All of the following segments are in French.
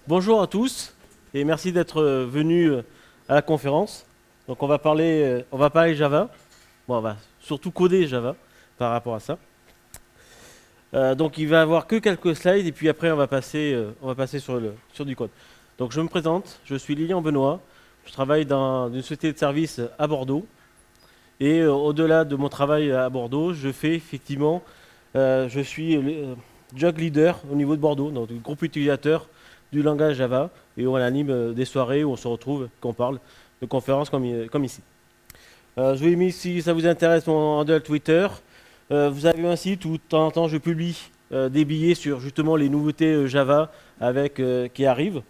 Bonjour à tous et merci d'être venus à la conférence. Donc on va parler Java. Bon, on va surtout coder Java par rapport à ça. Donc il va y avoir que quelques slides et puis après on va passer sur du code. Donc je me présente, je suis Lilian Benoît, je travaille dans une société de services à Bordeaux. Et au-delà de mon travail à Bordeaux, je suis Jug Leader au niveau de Bordeaux, donc du groupe utilisateur du langage Java, et on anime des soirées où on se retrouve, qu'on parle de conférences comme ici. Je vous ai mis, si ça vous intéresse, mon handle Twitter. Vous avez un site où de temps en temps je publie des billets sur justement les nouveautés Java qui arrivent.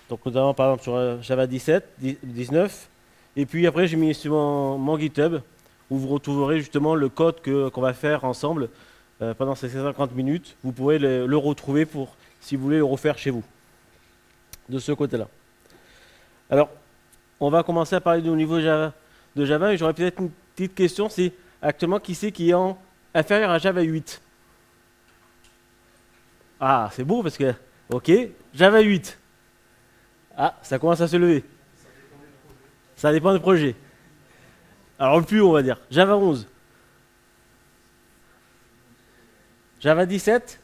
Donc notamment par exemple sur Java 17, 19. Et puis après j'ai mis sur mon GitHub où vous retrouverez justement le code qu'on va faire ensemble pendant ces 50 minutes. Vous pourrez le retrouver si vous voulez le refaire chez vous. De ce côté-là. Alors, on va commencer à parler au niveau de Java, et j'aurais peut-être une petite question, c'est actuellement qui c'est qui est inférieur à Java 8? Ah, c'est beau parce que, ok, Java 8. Ah, ça commence à se lever. Ça dépend des projets. Alors le plus haut, on va dire, Java 11. Java 17.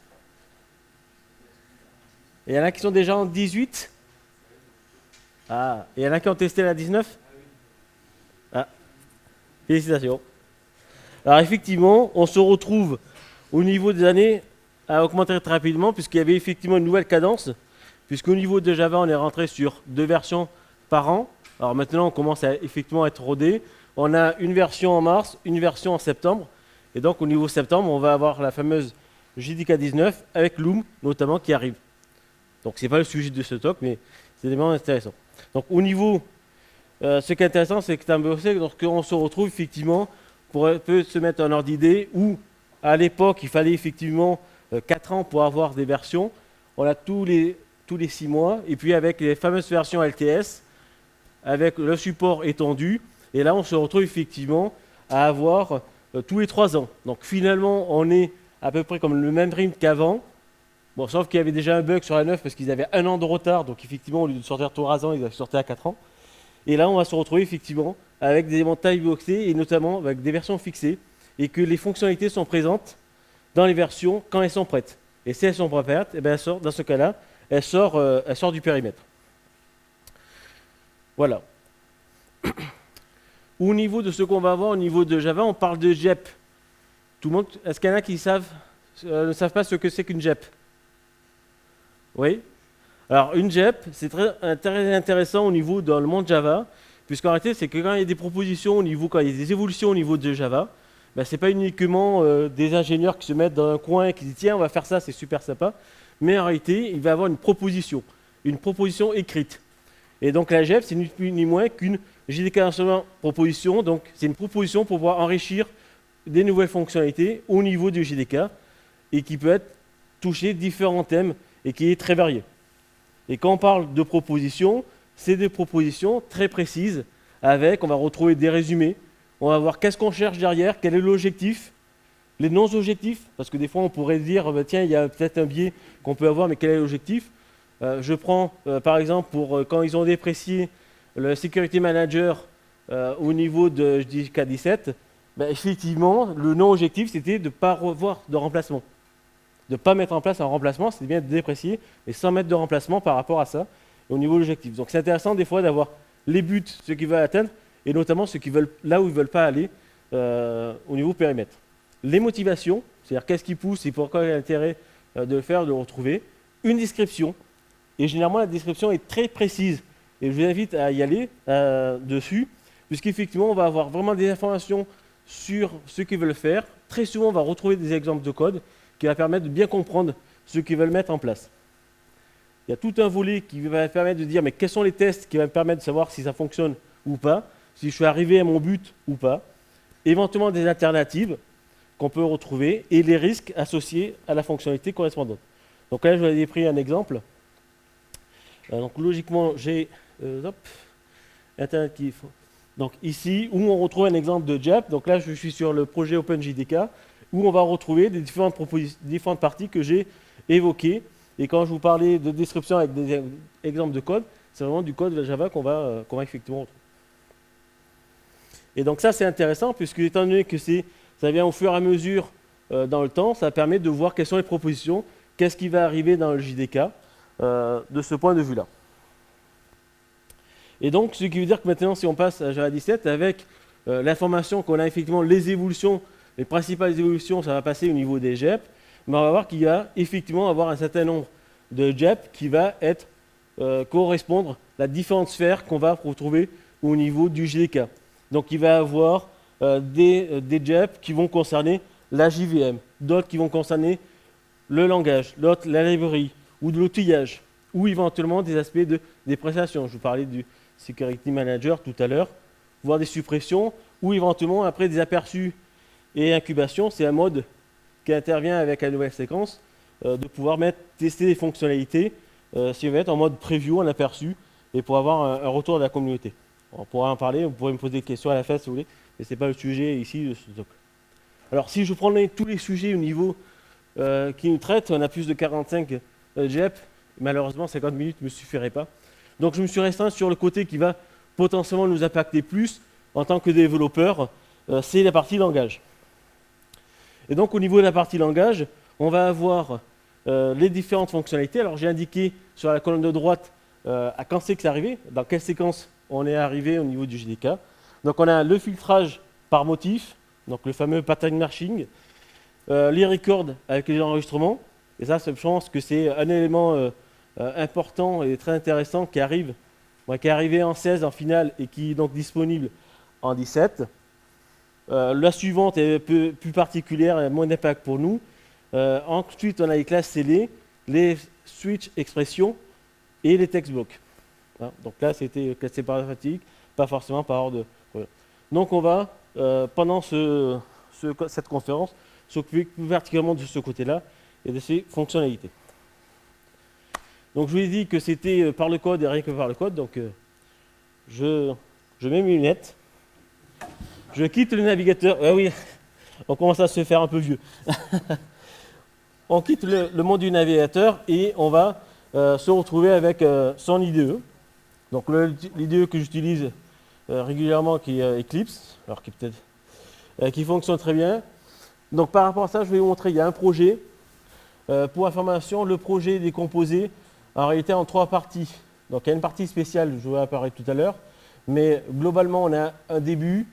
Et il y en a qui sont déjà en 18. Ah, et il y en a qui ont testé la 19. Ah, félicitations. Alors effectivement, on se retrouve au niveau des années à augmenter très rapidement puisqu'il y avait effectivement une nouvelle cadence, puisqu'au niveau de Java, on est rentré sur 2 versions par an. Alors maintenant, on commence à effectivement être rodé. On a une version en mars, une version en septembre. Et donc au niveau septembre, on va avoir la fameuse JDK 19 avec Loom notamment qui arrive. Donc c'est pas le sujet de ce talk, mais c'est vraiment intéressant. Donc au niveau, ce qui est intéressant, c'est que lorsqu'on se retrouve effectivement peut se mettre un ordre d'idée où à l'époque il fallait effectivement 4 ans pour avoir des versions. On a tous les 6 mois, et puis avec les fameuses versions LTS, avec le support étendu, et là on se retrouve effectivement à avoir tous les 3 ans. Donc finalement on est à peu près comme le même rythme qu'avant. Bon, sauf qu'il y avait déjà un bug sur la 9 parce qu'ils avaient 1 an de retard, donc effectivement, au lieu de sortir tous les 3 ans, ils avaient sorti à 4 ans. Et là, on va se retrouver effectivement avec des éléments timeboxés et notamment avec des versions fixées et que les fonctionnalités sont présentes dans les versions quand elles sont prêtes. Et si elles sont pas prêtes, eh bien, dans ce cas-là, elles sortent du périmètre. Voilà. Au niveau de ce qu'on va avoir au niveau de Java, on parle de JEP. Tout le monde, est-ce qu'il y en a qui ne savent pas ce que c'est qu'une JEP? Oui. Alors une JEP, c'est très intéressant au niveau dans le monde Java, puisqu'en réalité, c'est que quand il y a des propositions quand il y a des évolutions au niveau de Java, ben, ce n'est pas uniquement des ingénieurs qui se mettent dans un coin et qui disent tiens, on va faire ça, c'est super sympa, mais en réalité, il va y avoir une proposition écrite. Et donc la JEP, c'est ni plus ni moins qu'une JDK instrument proposition, donc c'est une proposition pour pouvoir enrichir des nouvelles fonctionnalités au niveau du JDK et qui peut toucher différents thèmes et qui est très varié. Et quand on parle de propositions, c'est des propositions très précises on va retrouver des résumés, on va voir qu'est-ce qu'on cherche derrière, quel est l'objectif, les non-objectifs, parce que des fois on pourrait dire, tiens, il y a peut-être un biais qu'on peut avoir, mais quel est l'objectif? Je prends par exemple quand ils ont déprécié le Security Manager au niveau de JDK 17, effectivement, le non-objectif c'était de ne pas revoir de remplacement. De ne pas mettre en place un remplacement, c'est bien de déprécier, et sans mettre de remplacement par rapport à ça, au niveau de l'objectif. Donc c'est intéressant des fois d'avoir les buts, ceux qui veulent atteindre, et notamment ceux qui veulent là où ils ne veulent pas aller au niveau périmètre. Les motivations, c'est-à-dire qu'est-ce qui pousse et pourquoi il y a l'intérêt de le faire, de le retrouver. Une description, et généralement la description est très précise, et je vous invite à y aller dessus, puisqu'effectivement on va avoir vraiment des informations sur ce qu'ils veulent faire. Très souvent on va retrouver des exemples de code, qui va permettre de bien comprendre ce qu'ils veulent mettre en place. Il y a tout un volet qui va permettre de dire mais quels sont les tests qui vont me permettre de savoir si ça fonctionne ou pas, si je suis arrivé à mon but ou pas, éventuellement des alternatives qu'on peut retrouver et les risques associés à la fonctionnalité correspondante. Donc là, je vous ai pris un exemple. Donc logiquement, j'ai Internet qui... Donc ici, où on retrouve un exemple de JEP. Donc là, je suis sur le projet OpenJDK, où on va retrouver des différentes parties que j'ai évoquées Et quand je vous parlais de description avec des exemples de code, c'est vraiment du code Java qu'on va effectivement retrouver. Et donc ça, c'est intéressant, puisque étant donné que ça vient au fur et à mesure dans le temps, ça permet de voir quelles sont les propositions, qu'est-ce qui va arriver dans le JDK de ce point de vue-là. Et donc, ce qui veut dire que maintenant, si on passe à Java 17, avec l'information qu'on a effectivement les évolutions, les principales évolutions, ça va passer au niveau des JEP, mais on va voir qu'il va effectivement avoir un certain nombre de JEP qui va correspondre à différentes sphères qu'on va retrouver au niveau du JDK. Donc, il va y avoir des JEP qui vont concerner la JVM, d'autres qui vont concerner le langage, d'autres la librairie ou de l'outillage, ou éventuellement des aspects des prestations. Je vous parlais du Security Manager tout à l'heure, voire des suppressions, ou éventuellement après des aperçus et incubation. C'est un mode qui intervient avec la nouvelle séquence de pouvoir tester des fonctionnalités si on veut être en mode preview, en aperçu, et pour avoir un retour de la communauté. On pourra en parler, vous pourrez me poser des questions à la fin si vous voulez, mais ce n'est pas le sujet ici de ce talk. Alors si je prends tous les sujets au niveau qui nous traitent, on a plus de 45 JEP, malheureusement 50 minutes ne me suffiraient pas. Donc je me suis restreint sur le côté qui va potentiellement nous impacter plus en tant que développeur, c'est la partie langage. Et donc au niveau de la partie langage, on va avoir les différentes fonctionnalités. Alors j'ai indiqué sur la colonne de droite à quand c'est que c'est arrivé, dans quelle séquence on est arrivé au niveau du JDK. Donc on a le filtrage par motif, donc le fameux pattern matching, les records avec les enregistrements, et ça je pense que c'est un élément important et très intéressant qui est arrivé en 16 en finale et qui est donc disponible en 17. La suivante est un peu plus particulière et moins d'impact pour nous. Ensuite, on a les classes scellées, les switch expressions et les text blocks. Hein, donc là, c'était classé par alphabétique, pas forcément par ordre. Voilà. Donc on va, pendant cette conférence, s'occuper plus particulièrement de ce côté-là et de ces fonctionnalités. Donc je vous ai dit que c'était par le code et rien que par le code, donc je mets mes lunettes, je quitte le navigateur, oui, on commence à se faire un peu vieux. On quitte le monde du navigateur et on va se retrouver avec son IDE. Donc l'IDE que j'utilise régulièrement qui est Eclipse, alors qui fonctionne très bien. Donc par rapport à ça, je vais vous montrer, il y a un projet. Pour information, le projet est décomposé en réalité en 3 parties. Donc il y a une partie spéciale, je vais apparaître tout à l'heure, mais globalement on a un début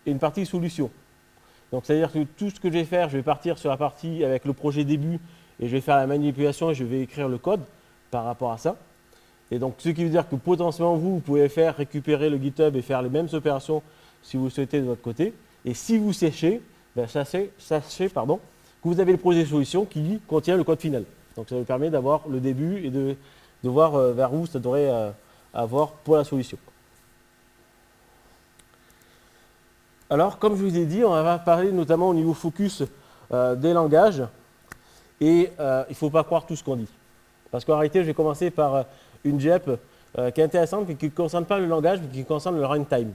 et une partie solution. Donc c'est-à-dire que tout ce que je vais faire, je vais partir sur la partie avec le projet début et je vais faire la manipulation et je vais écrire le code par rapport à ça. Et donc ce qui veut dire que potentiellement vous pouvez récupérer le GitHub et faire les mêmes opérations si vous le souhaitez de votre côté. Et si vous sachez que vous avez le projet solution qui contient le code final. Donc ça vous permet d'avoir le début et de voir vers où ça devrait avoir pour la solution. Alors, comme je vous ai dit, on va parler notamment au niveau focus des langages. Et il ne faut pas croire tout ce qu'on dit. Parce qu'en réalité, je vais commencer par une JEP qui est intéressante, mais qui ne concerne pas le langage, mais qui concerne le runtime.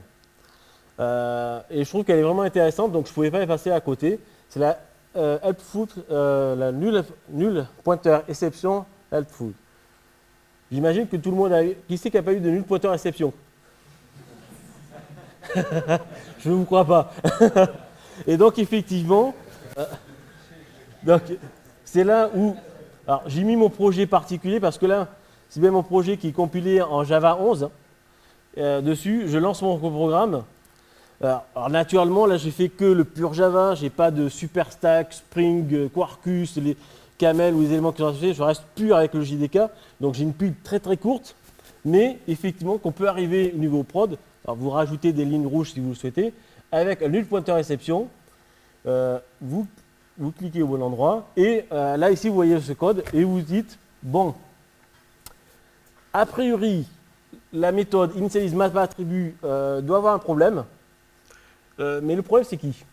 Et je trouve qu'elle est vraiment intéressante, donc je ne pouvais pas la passer à côté. C'est la helpful, la null pointeur exception helpful. J'imagine que tout le monde a eu. Qui c'est qui n'a pas eu de null pointeur exception? Je ne vous crois pas. Et donc, effectivement, c'est là où. Alors, j'ai mis mon projet particulier parce que là, c'est bien mon projet qui est compilé en Java 11. Dessus, je lance mon programme. Alors, naturellement, là, j'ai fait que le pur Java. Je n'ai pas de Superstack, Spring, Quarkus, les Camel ou les éléments qui sont associés. Je reste pur avec le JDK. Donc, j'ai une pub très très courte. Mais effectivement, qu'on peut arriver au niveau prod. Alors, vous rajoutez des lignes rouges si vous le souhaitez. Avec un null pointer exception, vous cliquez au bon endroit. Et là, ici, vous voyez ce code. Et vous dites, bon, a priori, la méthode initialize map-attribut doit avoir un problème. Mais le problème, c'est qui?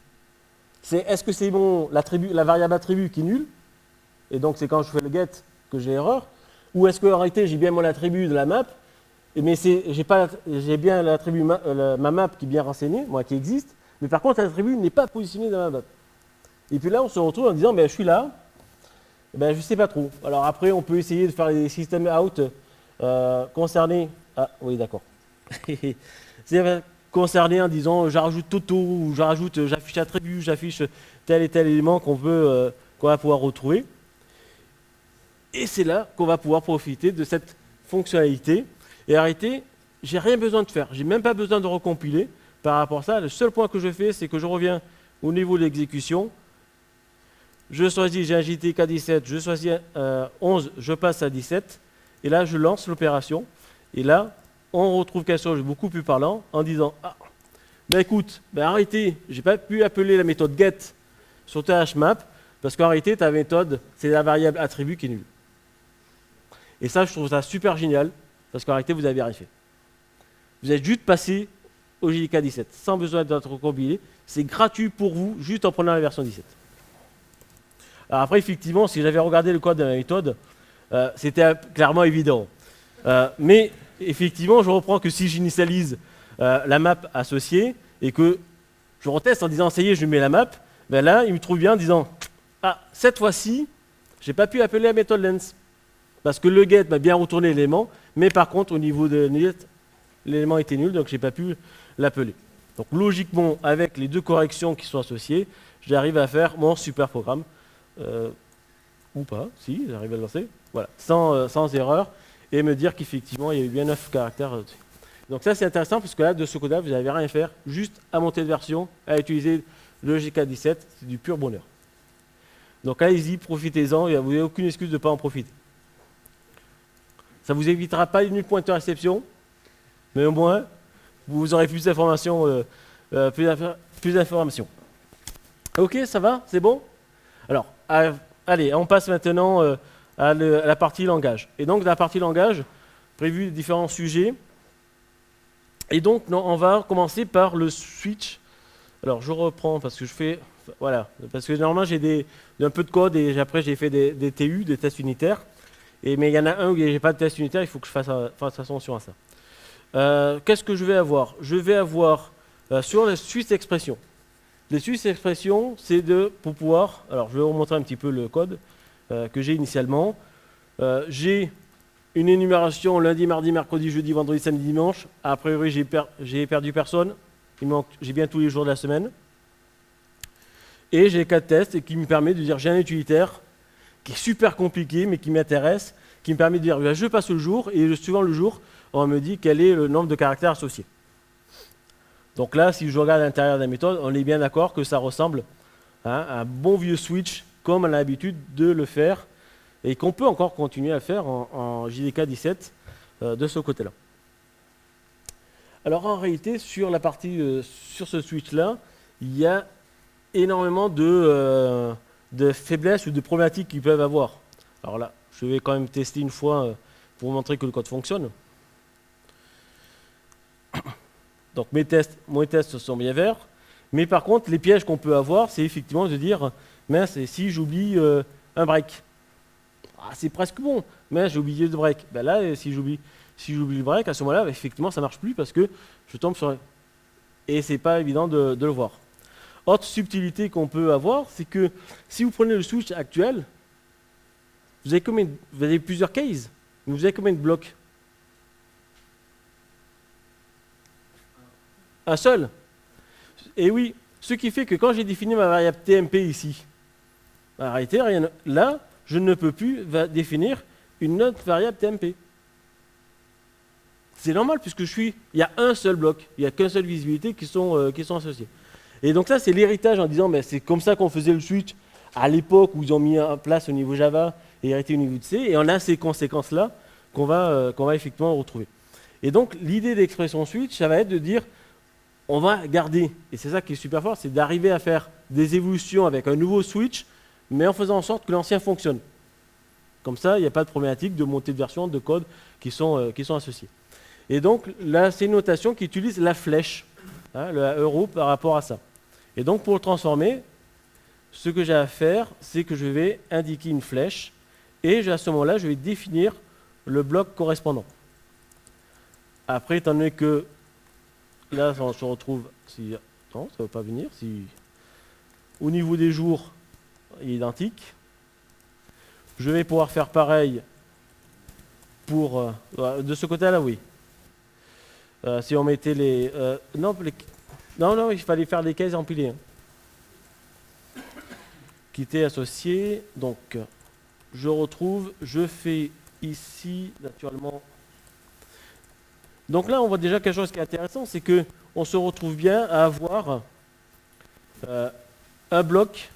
Est-ce que c'est la variable attribut qui est nulle? Et donc, c'est quand je fais le get que j'ai erreur. Ou est-ce qu'en réalité, j'ai bien mon attribut de la map, mais j'ai bien l'attribut ma map qui est bien renseignée, moi qui existe, mais par contre, l'attribut n'est pas positionné dans ma map. Et puis là, on se retrouve en disant, ben, je suis là, Ben, je ne sais pas trop. Alors après, on peut essayer de faire les system out concernés. Ah oui, d'accord. C'est concerné en disant j'ajoute Toto ou j'affiche attribut, j'affiche tel et tel élément qu'on va pouvoir retrouver. Et c'est là qu'on va pouvoir profiter de cette fonctionnalité. Et arrêter, j'ai rien besoin de faire. J'ai même pas besoin de recompiler par rapport à ça. Le seul point que je fais, c'est que je reviens au niveau de l'exécution. Je choisis, j'ai un JTK17, je choisis 11, je passe à 17. Et là, je lance l'opération. Et là, on retrouve quelque chose de beaucoup plus parlant en disant ah, ben écoute, ben arrêtez, j'ai pas pu appeler la méthode get sur THMap parce qu'en réalité, ta méthode, c'est la variable attribut qui est nulle. Et ça, je trouve ça super génial parce qu'en réalité, vous n'avez rien fait. Vous êtes juste passé au JDK 17 sans besoin d'être recompilé. C'est gratuit pour vous juste en prenant la version 17. Alors après, effectivement, si j'avais regardé le code de la méthode, c'était clairement évident. Mais effectivement, je reprends que si j'initialise la map associée et que je reteste en disant ça y est, je mets la map, ben là, il me trouve bien en disant ah, cette fois-ci, j'ai pas pu appeler la méthode lens parce que le get m'a bien retourné l'élément, mais par contre, au niveau de net, l'élément était nul, donc j'ai pas pu l'appeler. Donc logiquement, avec les deux corrections qui sont associées, j'arrive à faire mon super programme. Ou pas, si, j'arrive à le lancer, voilà, sans erreur, et me dire qu'effectivement, il y a eu bien 9 caractères. Donc ça, c'est intéressant, parce que là, de ce code-là, vous n'avez rien à faire, juste à monter de version, à utiliser le GK17, c'est du pur bonheur. Donc allez-y, profitez-en, vous n'avez aucune excuse de ne pas en profiter. Ça ne vous évitera pas une nulle pointeur exception, mais au moins, vous aurez plus d'informations. Plus d'informations. Ok, ça va? C'est bon? Alors, allez, on passe maintenant à la partie langage. Et donc, dans la partie langage, prévu différents sujets. Et donc, on va commencer par le switch. Alors, je reprends parce que je fais... Voilà, parce que normalement, j'ai un peu de code et après, j'ai fait des TU, des tests unitaires. Mais il y en a un où je n'ai pas de test unitaire, il faut que je fasse attention à ça. Qu'est-ce que je vais avoir? Je vais avoir sur les suites expressions. Les suites expressions, c'est pour pouvoir... Alors, je vais vous montrer un petit peu le code que j'ai initialement. J'ai une énumération lundi, mardi, mercredi, jeudi, vendredi, samedi, dimanche. A priori, j'ai perdu personne. J'ai bien tous les jours de la semaine. Et j'ai 4 tests et qui me permet de dire j'ai un utilitaire qui est super compliqué mais qui m'intéresse, qui me permet de dire je passe le jour et suivant le jour, on me dit quel est le nombre de caractères associés. Donc là, si je regarde à l'intérieur de la méthode, on est bien d'accord que ça ressemble à un bon vieux switch comme on a l'habitude de le faire et qu'on peut encore continuer à faire en JDK 17 de ce côté-là. Alors en réalité, sur la partie, sur ce switch-là, il y a énormément de faiblesses ou de problématiques qu'ils peuvent avoir. Alors là, je vais quand même tester une fois pour vous montrer que le code fonctionne. Donc mes tests sont bien verts. Mais par contre, les pièges qu'on peut avoir, c'est effectivement de dire, mince, et si j'oublie un break? Ah, c'est presque bon, mais j'ai oublié le break. Ben là, si j'oublie le break, à ce moment-là, effectivement, ça ne marche plus parce que je tombe sur... Et c'est pas évident de le voir. Autre subtilité qu'on peut avoir, c'est que si vous prenez le switch actuel, vous avez plusieurs cases, mais vous avez combien de blocs? Un seul. Et oui, ce qui fait que quand j'ai défini ma variable TMP ici, en réalité, là, je ne peux plus définir une autre variable TMP. C'est normal puisque il y a un seul bloc, il n'y a qu'une seule visibilité qui sont associées. Et donc ça, c'est l'héritage en disant, ben, c'est comme ça qu'on faisait le switch à l'époque où ils ont mis en place au niveau Java et arrêté au niveau de C, et on a ces conséquences-là qu'on va effectivement retrouver. Et donc, l'idée d'expression switch, ça va être de dire, on va garder, et c'est ça qui est super fort, c'est d'arriver à faire des évolutions avec un nouveau switch, mais en faisant en sorte que l'ancien fonctionne. Comme ça, il n'y a pas de problématique de montée de version, de code qui sont associés. Et donc, là, c'est une notation qui utilise la flèche, le euro par rapport à ça. Et donc, pour le transformer, ce que j'ai à faire, c'est que je vais indiquer une flèche, et à ce moment-là, je vais définir le bloc correspondant. Après, étant donné que là, on se retrouve... non, ça ne va pas venir. Au niveau des jours, il est identique. Je vais pouvoir faire pareil pour... de ce côté-là, oui. Si on mettait les... non, non, il fallait faire les cases empilées. Hein. Quitter, associé. Donc, je retrouve, je fais ici, naturellement... Donc là, on voit déjà quelque chose qui est intéressant, c'est que on se retrouve bien à avoir un bloc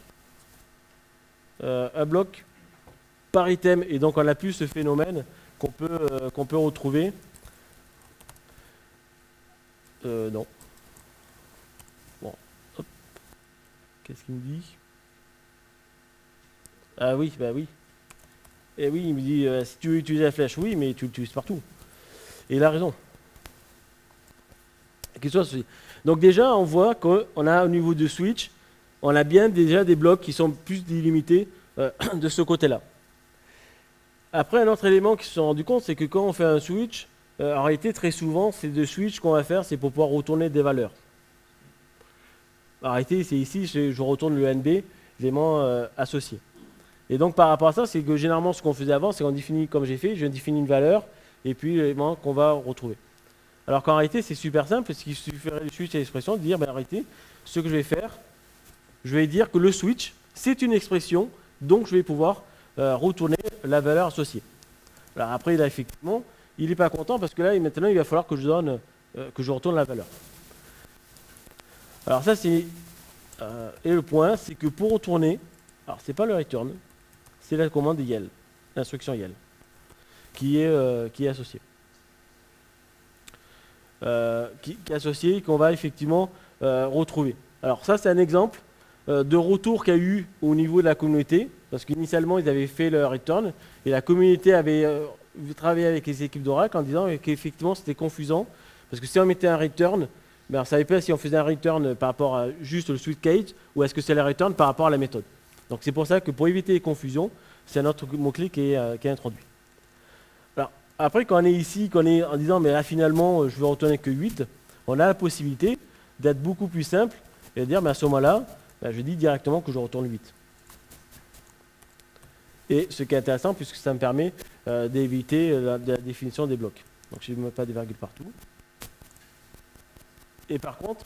par item. Et donc, on a plus ce phénomène qu'on peut retrouver. Non. Bon. Hop. Qu'est-ce qu'il me dit? Ah oui, bah oui. Et oui, il me dit, si tu veux utiliser la flèche, oui, mais tu l'utilises partout. Et il a raison. Donc déjà, on voit qu'on a au niveau de switch, on a bien déjà des blocs qui sont plus délimités de ce côté-là. Après, un autre élément qu'ils se sont rendus compte, c'est que quand on fait un switch, en réalité, très souvent, c'est de switch qu'on va faire, c'est pour pouvoir retourner des valeurs. En réalité, c'est ici, je retourne le NB, l'élément associé. Et donc, par rapport à ça, c'est que généralement, ce qu'on faisait avant, c'est qu'on définit, comme j'ai fait, je définis une valeur, et puis l'élément qu'on va retrouver. Alors qu'en réalité, c'est super simple, parce qu'il suffirait de switch à l'expression, de dire, ben, en réalité, ce que je vais faire, je vais dire que le switch, c'est une expression, donc je vais pouvoir retourner la valeur associée. Alors après, là, effectivement, il n'est pas content, parce que là, maintenant, il va falloir que je retourne la valeur. Alors ça, c'est... et le point, c'est que pour retourner, alors c'est pas le return, c'est la commande YEL, l'instruction YEL, qui est associée. Qui est associé et qu'on va effectivement retrouver. Alors ça, c'est un exemple de retour qu'il y a eu au niveau de la communauté, parce qu'initialement, ils avaient fait leur return, et la communauté avait travaillé avec les équipes d'Oracle en disant qu'effectivement, c'était confusant, parce que si on mettait un return, ben, on ne savait pas si on faisait un return par rapport à juste le switch case, ou est-ce que c'est le return par rapport à la méthode. Donc c'est pour ça que pour éviter les confusions, c'est un autre mot-clé qui est introduit. Alors, après, quand on est ici, qu'on est en disant, mais là, finalement, je veux retourner que 8, on a la possibilité d'être beaucoup plus simple et de dire, mais à ce moment-là, ben, je dis directement que je retourne 8. Et ce qui est intéressant, puisque ça me permet d'éviter la définition des blocs. Donc, je ne mets pas des virgules partout. Et par contre,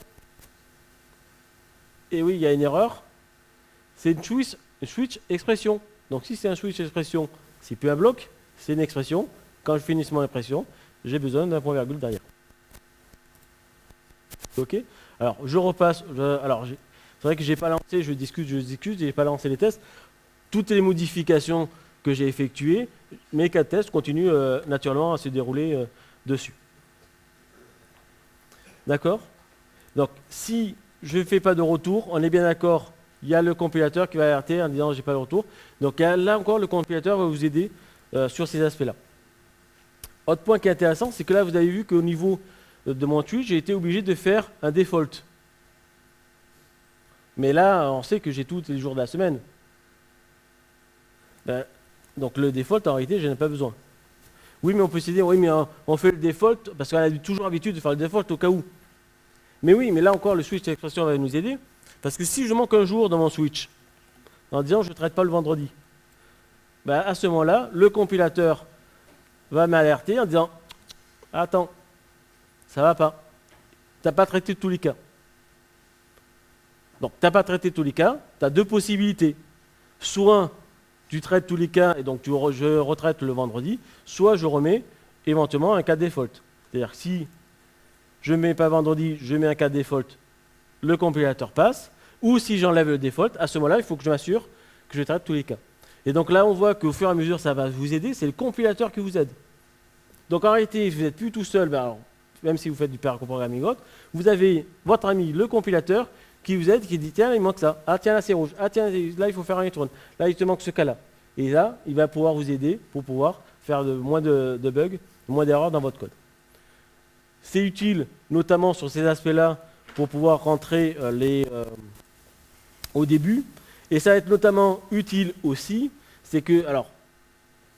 et oui, il y a une erreur, c'est une switch expression. Donc, si c'est un switch expression, c'est plus un bloc, c'est une expression. Quand je finis mon expression, j'ai besoin d'un point virgule derrière. Ok. Alors, je repasse. C'est vrai que je n'ai pas lancé, je discute, je n'ai pas lancé les tests. Toutes les modifications que j'ai effectuées, mes 4 tests continuent naturellement à se dérouler dessus. D'accord? Donc, si je ne fais pas de retour, on est bien d'accord, il y a le compilateur qui va alerter en disant j'ai pas de retour. Donc là encore, le compilateur va vous aider sur ces aspects-là. Autre point qui est intéressant, c'est que là, vous avez vu qu'au niveau de mon tweet, j'ai été obligé de faire un default. Mais là, on sait que j'ai tous les jours de la semaine. Donc le default, en réalité, je n'en ai pas besoin. Oui, mais on peut se dire, oui, mais on fait le default, parce qu'on a toujours l'habitude de faire le default au cas où. Mais oui, mais là encore, le switch d'expression va nous aider. Parce que si je manque un jour dans mon switch, en disant je ne traite pas le vendredi, ben à ce moment-là, le compilateur va m'alerter en disant attends, ça ne va pas. Tu n'as pas traité tous les cas. Donc, tu n'as pas traité tous les cas, tu as deux possibilités. Soit tu traites tous les cas et donc je retraite le vendredi, soit je remets éventuellement un cas default. C'est-à-dire que si je ne mets pas vendredi, je mets un cas default, le compilateur passe, ou si j'enlève le default, à ce moment-là, il faut que je m'assure que je traite tous les cas. Et donc là, on voit qu'au fur et à mesure, ça va vous aider, c'est le compilateur qui vous aide. Donc en réalité, vous n'êtes plus tout seul, ben alors, même si vous faites du pair-programming autre, vous avez votre ami, le compilateur, qui vous aide, qui dit tiens, il manque ça, ah tiens, là c'est rouge, ah tiens, là il faut faire un return, là il te manque ce cas-là. Et là, il va pouvoir vous aider pour pouvoir faire moins de bugs, moins d'erreurs dans votre code. C'est utile, notamment sur ces aspects-là, pour pouvoir rentrer au début. Et ça va être notamment utile aussi, c'est que, alors,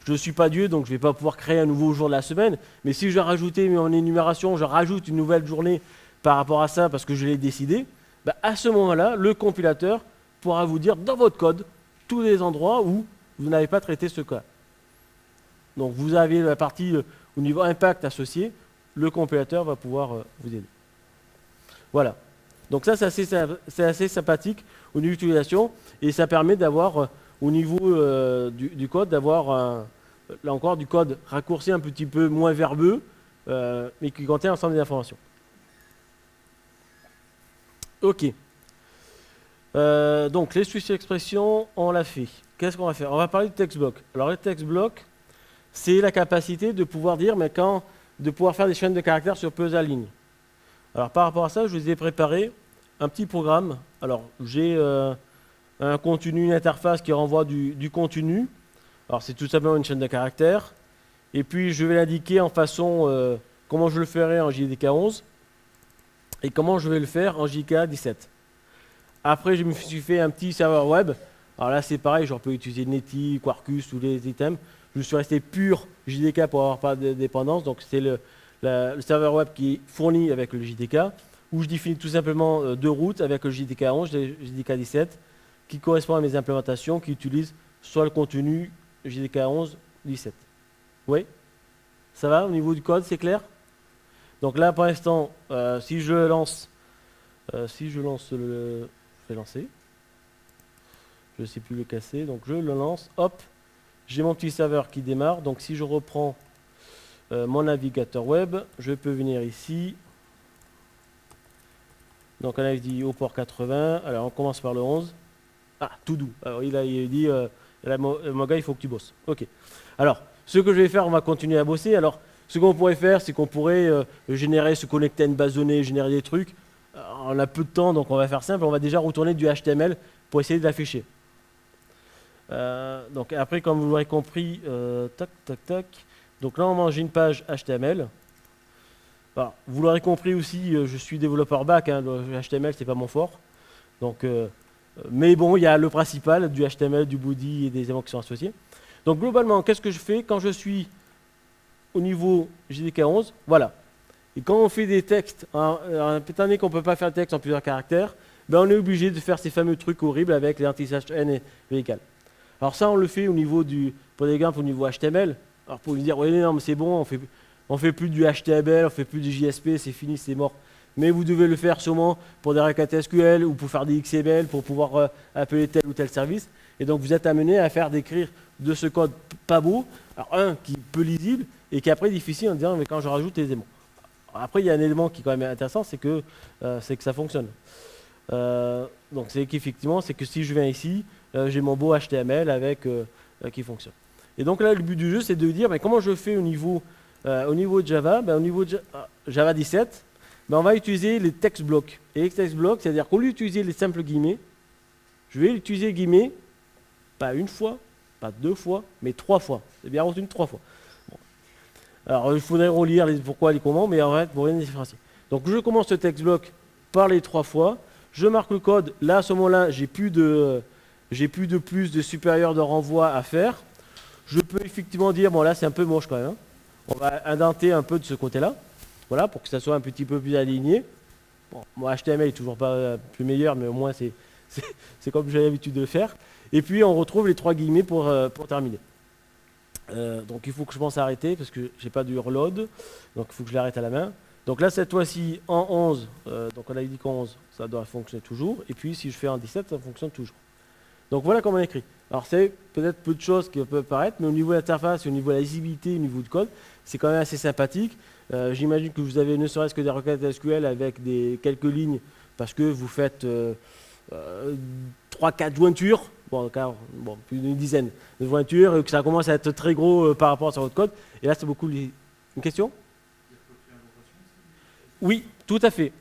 je ne suis pas Dieu, donc je ne vais pas pouvoir créer un nouveau jour de la semaine, mais si je vais rajouter mon énumération, je rajoute une nouvelle journée par rapport à ça, parce que je l'ai décidé, bah à ce moment-là, le compilateur pourra vous dire dans votre code tous les endroits où vous n'avez pas traité ce cas. Donc vous avez la partie au niveau impact associé, le compilateur va pouvoir vous aider. Voilà. Donc ça, c'est assez sympathique au niveau d'utilisation et ça permet d'avoir, au niveau du code, d'avoir, là encore, du code raccourci un petit peu moins verbeux, mais qui contient l'ensemble des informations. Ok. Donc les switch expressions, on l'a fait. Qu'est-ce qu'on va faire? On va parler de text block. Alors les text block, c'est la capacité de pouvoir dire, mais de pouvoir faire des chaînes de caractères sur plusieurs lignes. Alors par rapport à ça, je vous ai préparé un petit programme. Alors j'ai un contenu, une interface qui renvoie du contenu. Alors c'est tout simplement une chaîne de caractères. Et puis je vais l'indiquer en façon, comment je le ferai en JDK 11 et comment je vais le faire en JDK 17. Après je me suis fait un petit serveur web. Alors là c'est pareil, j'aurais pu utiliser Netty, Quarkus, tous les items. Je suis resté pur JDK pour avoir pas de dépendance. Donc c'est le serveur web qui est fourni avec le JDK, où je définis tout simplement deux routes avec le JDK 11 et le JDK 17, qui correspondent à mes implémentations, qui utilisent soit le contenu JDK 11, 17. Oui? Ça va au niveau du code, c'est clair? Donc là, pour l'instant, si je lance le... Je vais lancer. Je ne sais plus le casser, donc je le lance, hop, j'ai mon petit serveur qui démarre. Donc si je reprends mon navigateur web, je peux venir ici. Donc on a dit au port 80, alors on commence par le 11. Ah, tout doux. Alors il dit, mon gars, il faut que tu bosses. Ok. Alors, ce que je vais faire, on va continuer à bosser. Alors, ce qu'on pourrait faire, c'est qu'on pourrait générer, se connecter à une base de données, générer des trucs. On a peu de temps, donc on va faire simple. On va déjà retourner du HTML pour essayer de l'afficher. Donc après, comme vous l'aurez compris, tac, tac, tac. Donc là, j'ai une page HTML. Alors, vous l'aurez compris aussi, je suis développeur back. Hein, le HTML, c'est pas mon fort. Donc, mais bon, il y a le principal du HTML, du body et des éléments qui sont associés. Donc globalement, qu'est-ce que je fais quand je suis au niveau JDK 11? Voilà. Et quand on fait des textes, étant donné qu'on ne peut pas faire de texte en plusieurs caractères, ben on est obligé de faire ces fameux trucs horribles avec les anti-slash n et v égale. Alors ça, on le fait au niveau pour exemple, au niveau HTML. Alors pour lui dire, oui, non, mais c'est bon, on fait plus du HTML, on fait plus du JSP, c'est fini, c'est mort. Mais vous devez le faire sûrement pour des requêtes SQL ou pour faire des XML, pour pouvoir appeler tel ou tel service. Et donc vous êtes amené à faire d'écrire de ce code pas beau, alors qui est peu lisible et qui est après difficile en disant mais quand je rajoute les éléments. Alors après il y a un élément qui est quand même intéressant, c'est que ça fonctionne. Donc c'est qu'effectivement, c'est que si je viens ici, j'ai mon beau HTML avec qui fonctionne. Et donc là le but du jeu c'est de dire mais comment je fais au niveau de Java, au niveau de Java 17, on va utiliser les text blocks. Et les text blocks, c'est-à-dire qu'au lieu d'utiliser les simples guillemets, je vais utiliser guillemets, pas une fois, pas deux fois, mais trois fois. C'est bien retenu 3 fois. Bon. Alors il faudrait relire les pourquoi, les comment, mais en fait, pour rien différencier. Donc je commence le text block par les 3 fois, je marque le code, là à ce moment-là, j'ai plus de plus de supérieur de renvoi à faire. Je peux effectivement dire, bon là c'est un peu moche quand même, hein. On va indenter un peu de ce côté-là. Voilà, pour que ça soit un petit peu plus aligné. Bon, mon HTML est toujours pas plus meilleur, mais au moins c'est comme j'ai l'habitude de le faire. Et puis on retrouve les 3 guillemets pour terminer. Donc il faut que je pense à arrêter parce que j'ai pas du reload. Donc il faut que je l'arrête à la main. Donc là cette fois-ci en 11, donc on a dit qu'en 11 ça doit fonctionner toujours. Et puis si je fais en 17 ça fonctionne toujours. Donc voilà comment on écrit. Alors c'est peut-être peu de choses qui peuvent paraître, mais au niveau de l'interface, au niveau de la lisibilité, au niveau du code, c'est quand même assez sympathique. J'imagine que vous avez ne serait-ce que des requêtes SQL avec quelques lignes parce que vous faites 3-4 jointures, plus d'une dizaine de jointures, et que ça commence à être très gros par rapport à votre code. Et là, c'est beaucoup... Une question? Oui, tout à fait.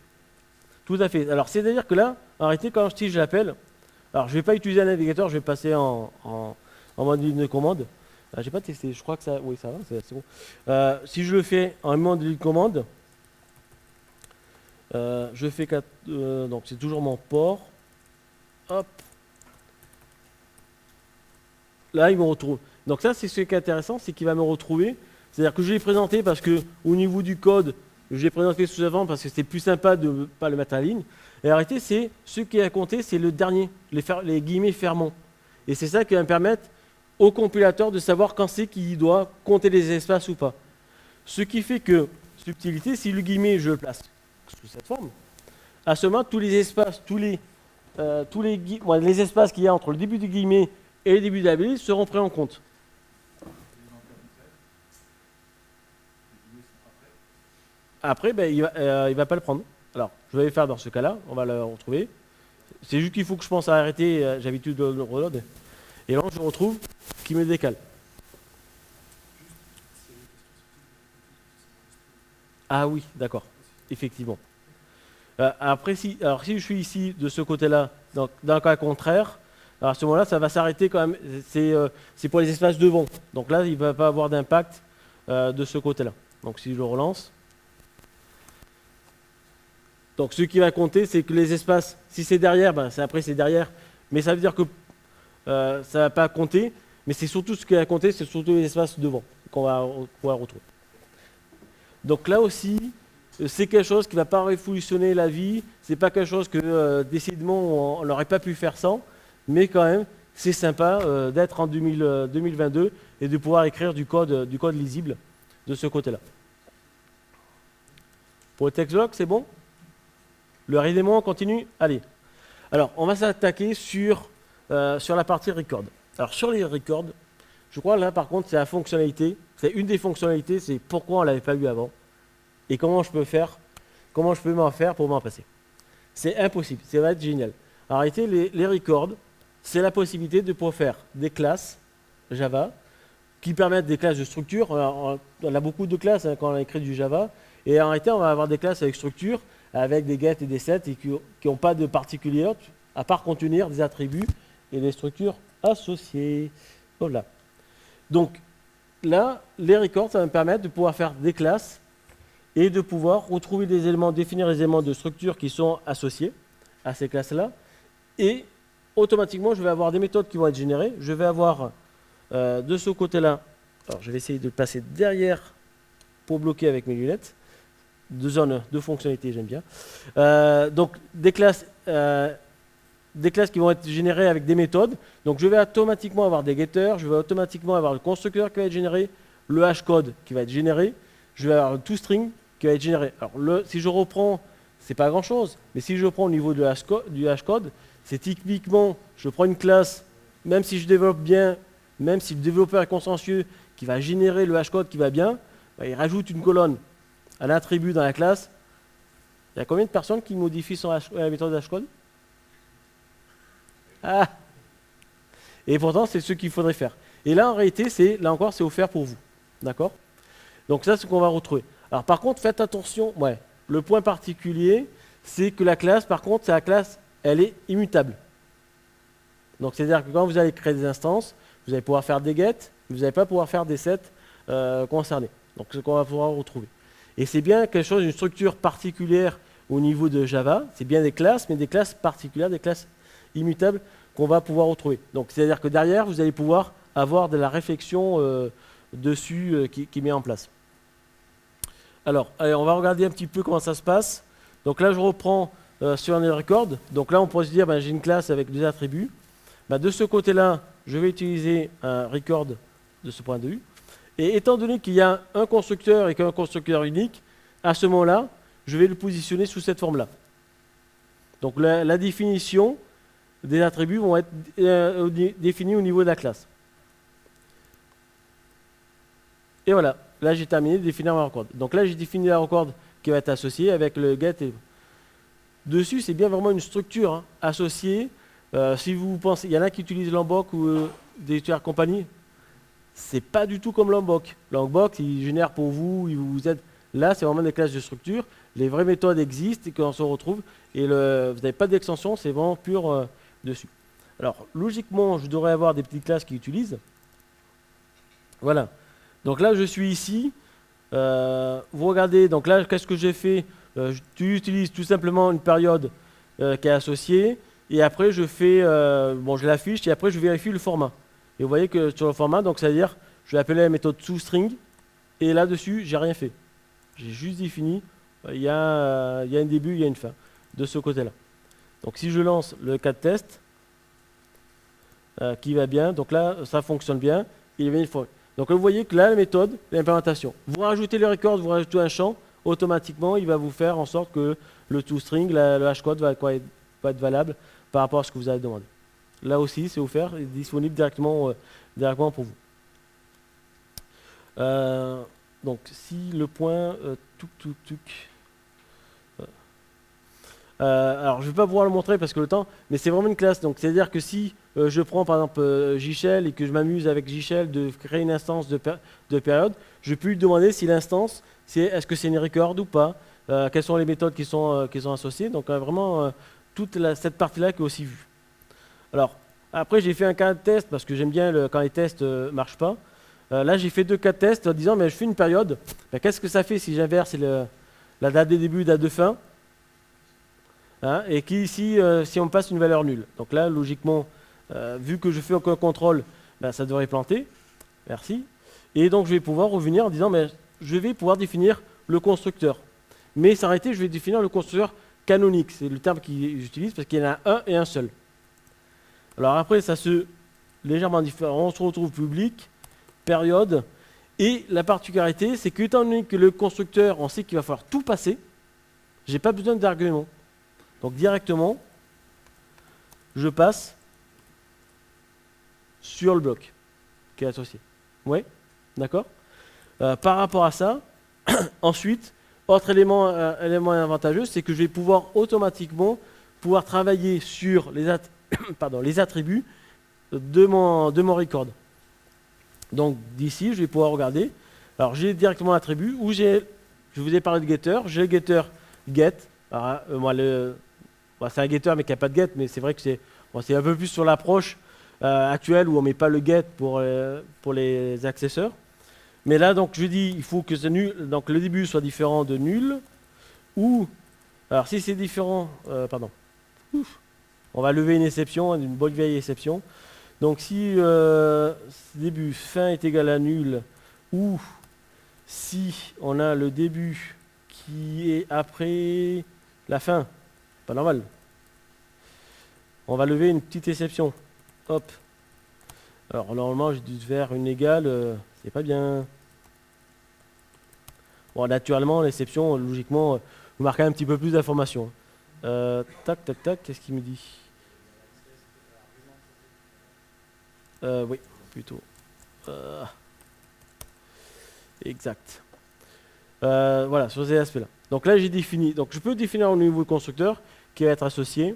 Tout à fait. Alors, c'est-à-dire que là, en réalité, quand je l'appelle, alors je ne vais pas utiliser un navigateur, je vais passer en mode ligne de commande. J'ai pas testé, je crois que ça... Oui, ça va, c'est bon. Si je le fais en mode ligne de commande, je fais... donc, c'est toujours mon port. Hop. Là, il me retrouve. Donc ça, c'est ce qui est intéressant, c'est qu'il va me retrouver. C'est-à-dire que je l'ai présenté parce que au niveau du code, je l'ai présenté sous-avant parce que c'était plus sympa de ne pas le mettre en ligne. Et en réalité, c'est ce qui est à compter, c'est le dernier, les guillemets fermants. Et c'est ça qui va me permettre, au compilateur de savoir quand c'est qu'il doit compter les espaces ou pas. Ce qui fait que, subtilité, si le guillemet, je le place sous cette forme, à ce moment, tous les espaces, les espaces qu'il y a entre le début du guillemet et le début de la balise seront pris en compte. Après, ben, il ne va pas le prendre. Alors, je vais le faire dans ce cas-là, on va le retrouver. C'est juste qu'il faut que je pense à arrêter, j'ai l'habitude de le reload. Et là, je retrouve qui me décale. Ah oui, d'accord, effectivement. Après, si je suis ici, de ce côté-là, dans le cas contraire, alors à ce moment-là, ça va s'arrêter quand même. C'est pour les espaces devant. Donc là, il ne va pas avoir d'impact de ce côté-là. Donc si je le relance. Donc ce qui va compter, c'est que les espaces, si c'est derrière, ben, après c'est derrière. Mais ça veut dire que ça ne va pas compter. Mais c'est surtout ce qui va compter, c'est surtout les espaces devant qu'on va pouvoir retrouver. Donc là aussi, c'est quelque chose qui ne va pas révolutionner la vie. C'est pas quelque chose que décidément on n'aurait pas pu faire sans. Mais quand même, c'est sympa d'être en 2022 et de pouvoir écrire du code lisible de ce côté-là. Pour le TextBlock, c'est bon? Le redémon, on continue? Allez. Alors, on va s'attaquer sur la partie record. Alors, sur les records, je crois là, par contre, c'est la fonctionnalité. C'est une des fonctionnalités, c'est pourquoi on ne l'avait pas vu avant. Et comment je peux m'en faire pour m'en passer. C'est impossible, ça va être génial. En réalité, les records, c'est la possibilité de pouvoir faire des classes Java qui permettent des classes de structure. On a beaucoup de classes quand on a écrit du Java. Et en réalité, on va avoir des classes avec structure, avec des get et des set, et qui n'ont pas de particulier, à part contenir des attributs et des structures associées. Voilà. Donc là, les records, ça va me permettre de pouvoir faire des classes et de pouvoir retrouver des éléments, définir les éléments de structure qui sont associés à ces classes-là. Et automatiquement, je vais avoir des méthodes qui vont être générées. Je vais avoir de ce côté-là, alors je vais essayer de le passer derrière pour bloquer avec mes lunettes. Deux zones de fonctionnalité, j'aime bien. Donc des classes qui vont être générées avec des méthodes. Donc je vais automatiquement avoir des getters, je vais automatiquement avoir le constructeur qui va être généré, le hashcode qui va être généré, je vais avoir le toString qui va être généré. Alors si je reprends, c'est pas grand chose, mais si je prends au niveau du hashcode, c'est typiquement, je prends une classe, même si je développe bien, même si le développeur est consciencieux, qui va générer le hashcode qui va bien, bah, il rajoute une colonne, un attribut dans la classe. Il y a combien de personnes qui modifient la méthode hashcode? Ah. Et pourtant, c'est ce qu'il faudrait faire. Et là, en réalité, là encore, c'est offert pour vous. D'accord? Donc ça, c'est ce qu'on va retrouver. Alors par contre, faites attention, le point particulier, c'est que la classe, par contre, la classe, elle est immutable. Donc c'est-à-dire que quand vous allez créer des instances, vous allez pouvoir faire des get, vous n'allez pas pouvoir faire des sets concernés. Donc c'est ce qu'on va pouvoir retrouver. Et c'est bien quelque chose, une structure particulière au niveau de Java, c'est bien des classes, mais des classes particulières, des classes immutables qu'on va pouvoir retrouver. Donc c'est-à-dire que derrière, vous allez pouvoir avoir de la réflexion dessus qui met en place. Alors, allez, on va regarder un petit peu comment ça se passe. Donc là, je reprends sur un record. Donc là, on pourrait se dire, j'ai une classe avec deux attributs. De ce côté-là, je vais utiliser un record de ce point de vue. Et étant donné qu'il y a un constructeur et qu'un constructeur unique, à ce moment-là, je vais le positionner sous cette forme-là. Donc la définition des attributs vont être définis au niveau de la classe. Et voilà, là j'ai terminé de définir ma record. Donc là j'ai défini la record qui va être associée avec le get. Dessus, c'est bien vraiment une structure associée. Si vous pensez, il y en a qui utilisent Lombok ou des tueurs compagnie. C'est pas du tout comme Lombok. Lombok, il génère pour vous, il vous aide. Là, c'est vraiment des classes de structure. Les vraies méthodes existent et qu'on se retrouve. Et vous n'avez pas d'extension, c'est vraiment pur dessus. Alors, logiquement, je devrais avoir des petites classes qui utilisent. Voilà. Donc là, je suis ici. Vous regardez, donc là, qu'est-ce que j'ai fait? Tu utilises tout simplement une période qui est associée. Et après, je fais, je l'affiche et après, je vérifie le format. Et vous voyez que sur le format, donc c'est-à-dire, je vais appeler la méthode toString, et là-dessus, j'ai rien fait. J'ai juste défini, il y a un début, il y a une fin, de ce côté-là. Donc si je lance le cas de test, qui va bien. Donc là, ça fonctionne bien. Il vient une fois. Donc vous voyez que là, la méthode, l'implémentation. Vous rajoutez le record, vous rajoutez un champ, automatiquement, il va vous faire en sorte que le toString, le hashcode va être valable par rapport à ce que vous avez demandé. Là aussi, c'est offert et disponible directement pour vous. Donc, si le point alors, je ne vais pas pouvoir le montrer parce que le temps, mais c'est vraiment une classe. Donc, c'est-à-dire que si je prends par exemple JShell et que je m'amuse avec JShell de créer une instance de période, je peux lui demander si l'instance, est-ce que c'est une record ou pas, quelles sont les méthodes qui sont associées. Donc, vraiment, cette partie-là qui est aussi vue. Alors, après, j'ai fait un cas de test parce que j'aime bien quand les tests ne marchent pas. Là, j'ai fait 2 cas de test en disant, mais je fais une période. Ben, qu'est-ce que ça fait si j'inverse la date de début, date de fin, hein, et si on passe une valeur nulle. Donc là, logiquement, vu que je fais aucun contrôle, ben, ça devrait planter. Merci. Et donc, je vais pouvoir revenir en disant, mais je vais pouvoir définir le constructeur. Mais s'arrêter, je vais définir le constructeur canonique. C'est le terme qu'ils utilisent parce qu'il y en a un et un seul. Alors après, ça se légèrement différent. On se retrouve public, période. Et la particularité, c'est que étant donné que le constructeur, on sait qu'il va falloir tout passer, j'ai pas besoin d'argument. Donc directement, je passe sur le bloc qui est associé. Oui, d'accord. Par rapport à ça, ensuite, autre élément avantageux, c'est que je vais pouvoir automatiquement travailler sur les attributs de mon record. Donc d'ici, je vais pouvoir regarder. Alors j'ai directement l'attribut où je vous ai parlé de getter, j'ai le getter get. Alors, c'est un getter mais qui n'a pas de get, mais c'est vrai que c'est un peu plus sur l'approche actuelle où on ne met pas le get pour les accesseurs. Mais là, donc je dis, il faut que donc le début soit différent de nul, ou, alors si c'est différent, on va lever une exception, une bonne vieille exception. Donc si début, fin est égal à nul, ou si on a le début qui est après la fin, pas normal. On va lever une petite exception. Hop. Alors normalement j'ai dû faire une égale, c'est pas bien. Bon, naturellement, l'exception, logiquement, vous marquez un petit peu plus d'informations. Tac, qu'est-ce qu'il me dit? Oui, plutôt. Exact. Voilà, sur ces aspects-là. Donc là, j'ai défini. Donc je peux définir au niveau du constructeur qui va être associé.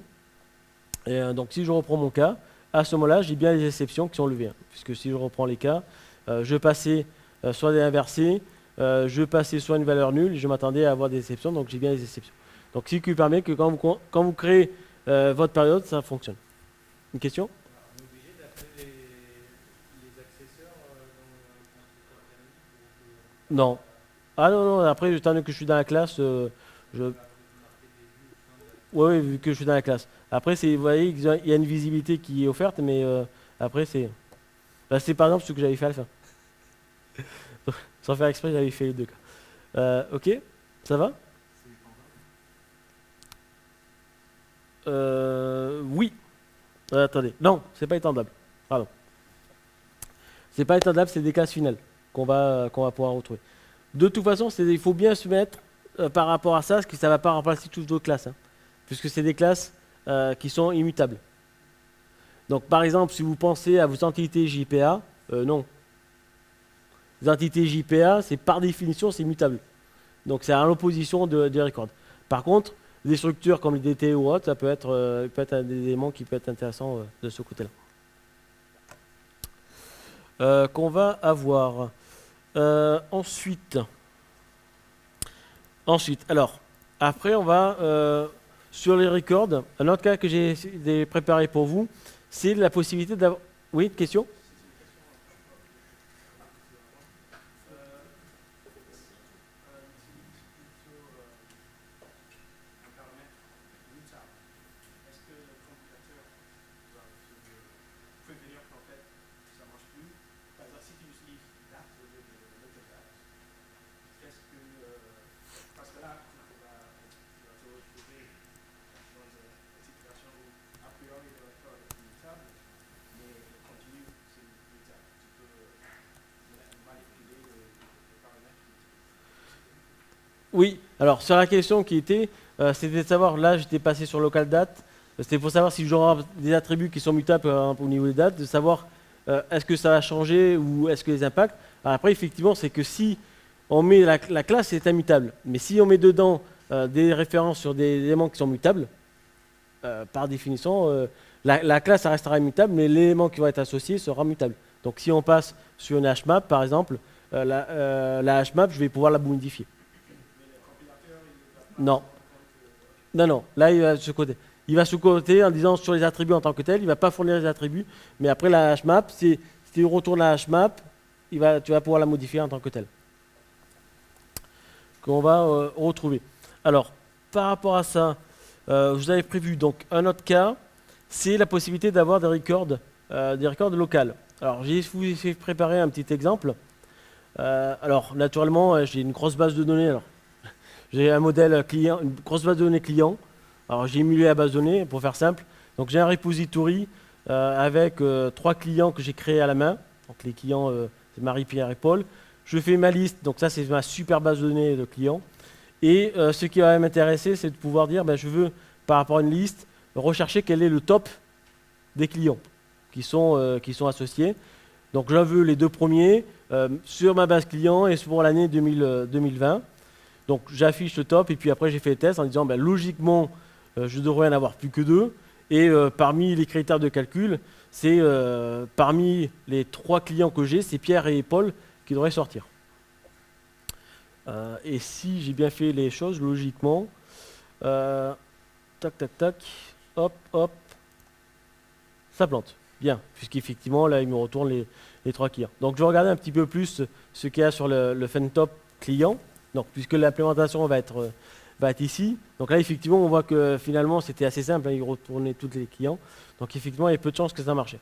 Et donc si je reprends mon cas, à ce moment-là, j'ai bien les exceptions qui sont levées. Hein, puisque si je reprends les cas, je passais soit des inversés, je passais soit une valeur nulle, je m'attendais à avoir des exceptions, donc j'ai bien les exceptions. Donc ce qui permet que quand vous créez votre période, ça fonctionne. Une question? On est obligé d'appeler les accesseurs Non. Ah non, non, après, étant donné que je suis dans la classe, oui, vu que je suis dans la classe. Après, vous voyez, il y a une visibilité qui est offerte, mais après, c'est par exemple ce que j'avais fait à la fin. Sans faire exprès, j'avais fait les 2 cas. Ok, ça va? Oui. Attendez, non, c'est pas étendable. Pardon. C'est pas étendable, c'est des classes finales qu'on va pouvoir retrouver. De toute façon, il faut bien se mettre par rapport à ça, parce que ça ne va pas remplacer toutes vos classes, hein, puisque c'est des classes qui sont immutables. Donc par exemple, si vous pensez à vos entités JPA, non. Les entités JPA, c'est par définition, c'est immutable. Donc c'est à l'opposition des records. Par contre, des structures comme les DT ou autres, ça peut être un des éléments qui peut être intéressant de ce côté-là. Qu'on va avoir. Ensuite, alors, après on va sur les records. Un autre cas que j'ai préparé pour vous, c'est la possibilité d'avoir... Oui, une question? Oui, alors sur la question qui était, c'était de savoir, là j'étais passé sur local date, c'était pour savoir si j'aurai des attributs qui sont mutables au niveau des dates, de savoir est-ce que ça va changer ou est-ce que les impacts. Alors après, effectivement, c'est que si on met la classe, c'est immutable. Mais si on met dedans des références sur des éléments qui sont mutables, par définition, la classe ça restera immutable, mais l'élément qui va être associé sera mutable. Donc si on passe sur une hmap, par exemple, la hmap, je vais pouvoir la modifier. Non, non, non. Là, il va se coder. Il va se coder en disant sur les attributs en tant que tel, il ne va pas fournir les attributs, mais après la hmap, si tu retournes la hmap, tu vas pouvoir la modifier en tant que tel. Qu'on va retrouver. Alors, par rapport à ça, vous avez prévu donc un autre cas, c'est la possibilité d'avoir des records locales. Alors, j'ai préparé un petit exemple. Alors, naturellement, j'ai une grosse base de données. Alors, j'ai un modèle client, une grosse base de données client. Alors, j'ai émulé la base de données pour faire simple. Donc, j'ai un repository avec 3 clients que j'ai créés à la main. Donc, les clients, c'est Marie, Pierre et Paul. Je fais ma liste. Donc, ça, c'est ma super base de données de clients. Et ce qui va m'intéresser, c'est de pouvoir dire, je veux, par rapport à une liste, rechercher quel est le top des clients qui sont associés. Donc, je veux les 2 premiers sur ma base client et pour l'année 2020. Donc, j'affiche le top et puis après, j'ai fait le test en disant, logiquement, je devrais en avoir plus que 2. Et parmi les critères de calcul, c'est parmi les 3 clients que j'ai, c'est Pierre et Paul qui devraient sortir. Et si j'ai bien fait les choses, logiquement, tac, tac, tac, hop, hop, ça plante. Bien, puisqu'effectivement, là, il me retourne les 3 clients. Donc, je vais regarder un petit peu plus ce qu'il y a sur le FenTop client. Donc, puisque l'implémentation va être ici. Donc là, effectivement, on voit que finalement, c'était assez simple. Il retournait tous les clients. Donc, effectivement, il y a peu de chances que ça marche.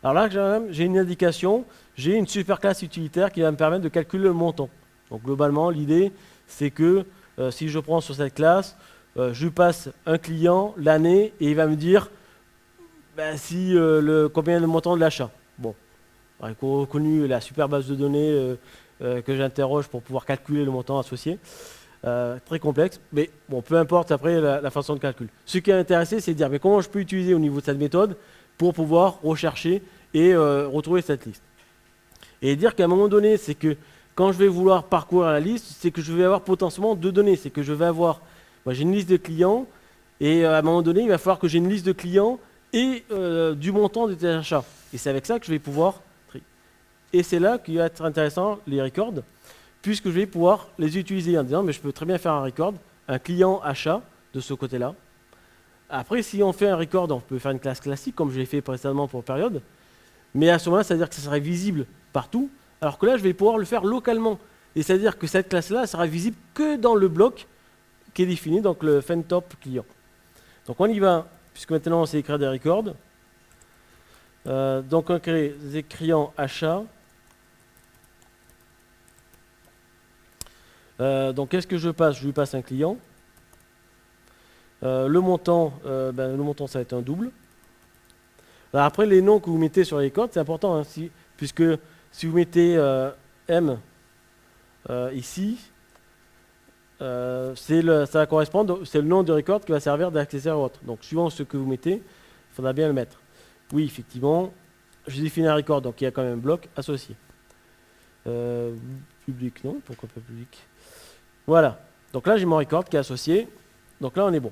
Alors là, j'ai une indication. J'ai une super classe utilitaire qui va me permettre de calculer le montant. Donc, globalement, l'idée, c'est que si je prends sur cette classe, je passe un client, l'année, et il va me dire combien de montant de l'achat. Bon, on a reconnu la super base de données que j'interroge pour pouvoir calculer le montant associé. Très complexe, mais bon, peu importe après la façon de calcul. Ce qui est intéressé, c'est de dire comment je peux utiliser au niveau de cette méthode pour pouvoir rechercher et retrouver cette liste. Et dire qu'à un moment donné, c'est que quand je vais vouloir parcourir la liste, c'est que je vais avoir potentiellement 2 données. C'est que je vais avoir, j'ai une liste de clients, et à un moment donné, il va falloir que j'ai une liste de clients et du montant de tes achats. Et c'est avec ça que je vais pouvoir trier. Et c'est là qu'il va être intéressant, les records, puisque je vais pouvoir les utiliser en disant, je peux très bien faire un record, un client achat de ce côté-là. Après, si on fait un record, on peut faire une classe classique, comme je l'ai fait précédemment pour période. Mais à ce moment-là, ça veut dire que ça serait visible partout. Alors que là, je vais pouvoir le faire localement. Et c'est-à-dire que cette classe-là sera visible que dans le bloc qui est défini, donc le FenTop client. Donc on y va, puisque maintenant on sait écrire des records. Donc on crée des clients achats. Donc qu'est-ce que je passe? Je lui passe un client. Le montant, ça va être un double. Alors après, les noms que vous mettez sur les records, c'est important, hein, puisque si vous mettez M ici, ça va correspondre, c'est le nom de record qui va servir d'accessoire ou autre. Donc suivant ce que vous mettez, il faudra bien le mettre. Oui, effectivement, je définis un record, donc il y a quand même un bloc associé. Public, non? Pourquoi pas public? Voilà. Donc là, j'ai mon record qui est associé. Donc là, on est bon.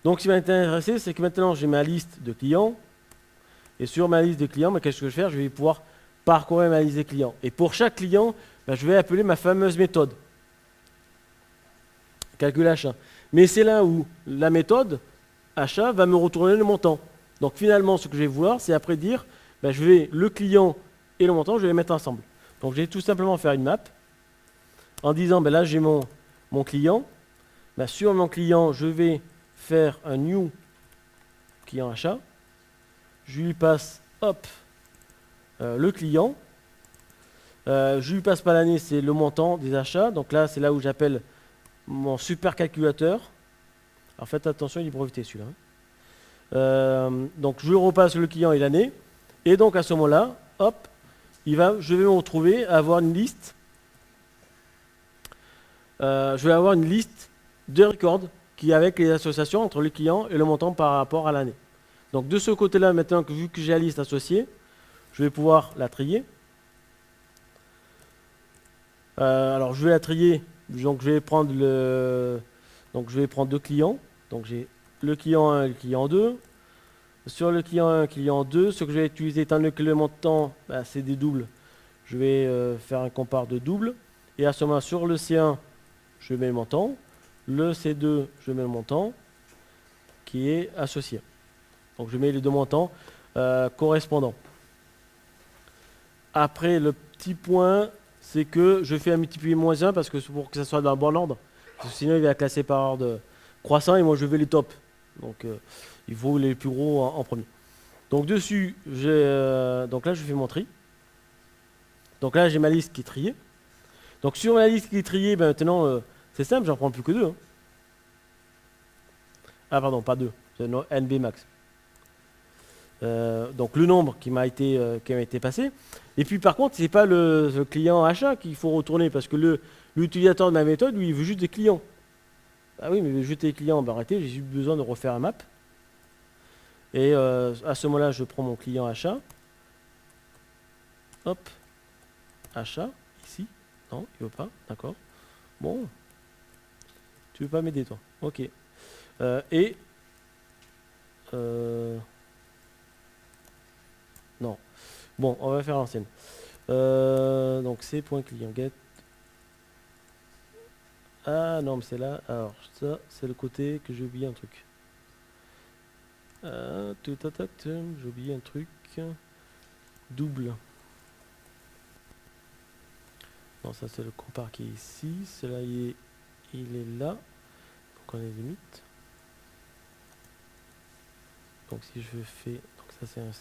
Donc ce qui va m'intéresser, c'est que maintenant, j'ai ma liste de clients. Et sur ma liste de clients, qu'est-ce que je vais faire? Je vais pouvoir parcourir ma liste des clients. Et pour chaque client, je vais appeler ma fameuse méthode. Calcul achat. Mais c'est là où la méthode achat va me retourner le montant. Donc finalement, ce que je vais vouloir, c'est après dire, je vais le client et le montant, je vais les mettre ensemble. Donc je vais tout simplement faire une map en disant, là j'ai mon client. Sur mon client, je vais faire un new client achat. Je lui passe, le client. Je lui passe pas l'année, c'est le montant des achats. Donc là, c'est là où j'appelle mon super calculateur. Alors faites attention, il est breveté celui-là. Donc je repasse le client et l'année. Et donc à ce moment-là, je vais me retrouver à avoir une liste je vais avoir une liste de records qui est avec les associations entre le client et le montant par rapport à l'année. Donc de ce côté-là, maintenant que vu que j'ai la liste associée, je vais pouvoir la trier. Alors je vais la trier, donc je vais prendre deux clients. Donc j'ai le client 1 et le client 2. Sur le client 1 et le client 2, ce que je vais utiliser, étant donné que le montant, c'est des doubles, je vais faire un compare de double. Et à ce moment-là, sur le C1, je mets le montant. Le C2, je mets le montant qui est associé. Donc je mets les deux montants correspondants. Après, le petit point, c'est que je fais un multiplier moins 1 parce que c'est pour que ça soit dans le bon ordre. Parce que sinon, il va classer par ordre croissant et moi, je vais les top. Donc, il faut les plus gros en premier. Donc, dessus, donc là, je fais mon tri. Donc là, j'ai ma liste qui est triée. Donc, sur ma liste qui est triée, maintenant, c'est simple, j'en prends plus que 2. Hein. Ah, pardon, pas 2. C'est NB max. Donc le nombre qui m'a été passé. Et puis par contre, c'est pas le client achat qu'il faut retourner parce que l'utilisateur de ma méthode, lui, il veut juste des clients. Ah oui, mais il veut juste des clients. Arrêtez, j'ai juste besoin de refaire un map. Et à ce moment-là, je prends mon client achat. Hop, achat, ici. Non, il veut pas, d'accord. Bon, tu veux pas m'aider toi. Ok. Non. Bon, on va faire l'ancienne. Donc c'est point client get. Ah non, mais c'est là. Alors ça, c'est le côté que j'ai oublié un truc. J'ai oublié un truc. Double. Non, ça c'est le compare qui est ici. Celui-là il est là. Donc on est limite. Donc si je fais. Donc ça c'est un